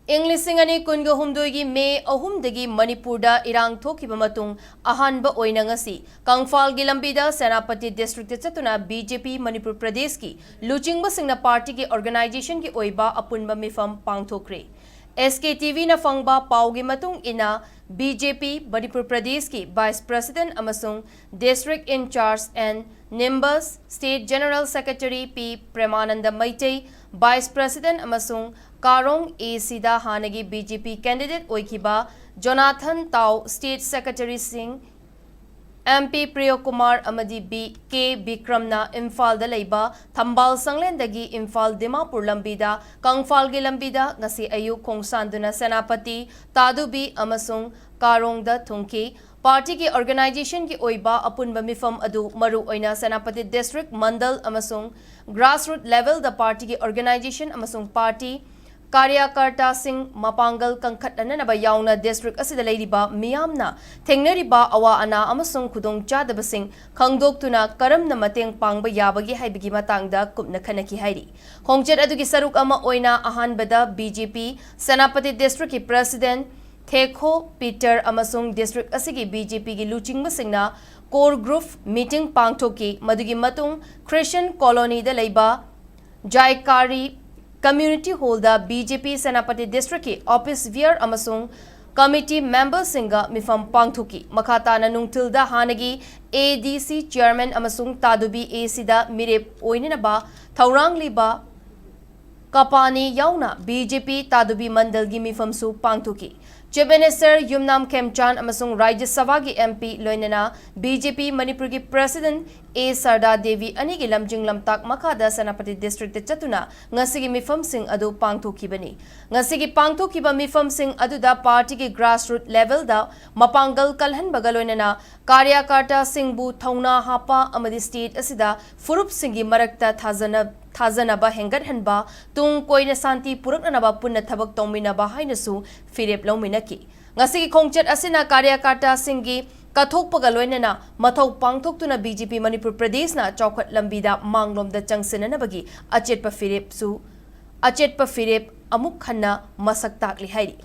Inglisingani kunga humdoigi May ahumdagi Manipurda irang thokiba matung ahanba oina ngasi Kangfal gi lambida Senapati district chatuna BJP Manipur Pradesh ki Luchingba Singna party ki organization ki Oiba Apunba Meepham Pangthokhre SKTV na fangba paugi matung ina BJP Manipur Pradesh ki Vice President amasung District in Charge and Nimbus State General Secretary P. Premananda Maitei Vice President amasung Karong A.C.da Hanagi BJP candidate Oikiba Jonathan Tau State Secretary Singh MP Priyokumar Amadi B. K. Bikramna Imphal da Leiba Thambal Sanglendagi Imphal Dimapur Lambida Kangfal gi Lambida ngasi ayu Khongsanduna Senapati Tadubi amasung Karong da Thungki Party ki organization ki Oiba Apunba Meepham adu maru oina Senapati District Mandal amasung grassroots level the party ki organization amasung party Karyakarta Singh Mapangal Kangkhatanaba Yauna District asida leiriba miyamna thengnariba awa ana amasung khudong chadaba sing khangdoktuna karamna mateng pangba yabagi haibigi matangda kupna khanaki hairi khongchet adugi saruk ama oina ahanbada BJP Senapati District ki President Thekho Peter amasung District asigi BJP gi Luchingba Singna core group meeting pangthoki madugi matung Christian colony da leiba Jaikari Community holder BJP Senapati District ki office wear amasung committee members singa Meepham Pangthoki makata na nungtilda hanagi ADC chairman amasung Tadubi AC da mirep oinaba thaurang liba Kapani yauna BJP Tadubi mandal gi Meepham su Pangthoki Chief Minister Yumnam Khemchan amasung Rajya Sabha gi MP loinana BJP Manipur gi President A Sarda Devi ani gi lamjing lamtak makada Senapati District chatuna ngasigi Meepham sing adu pangthokibani ngasigi pangthokiba Meepham sing adu da party gi grassroots level da mapangal kalhan baga loinana Karyakarta Singbu thauna hapa amadi state asida furup singi marakta Thazanaba hengat hanba tung koina santi puraknaba punna thabak tongminaba hainasu firep lawminaki ngasigi khongchet asina Karyakarta Singi kathokpaga loinana mathau pangthoktuna BJP Manipur Pradesh na chawkhat lambida manglomda changsinanabagi achetpa firep amuk khanna masak takli hairi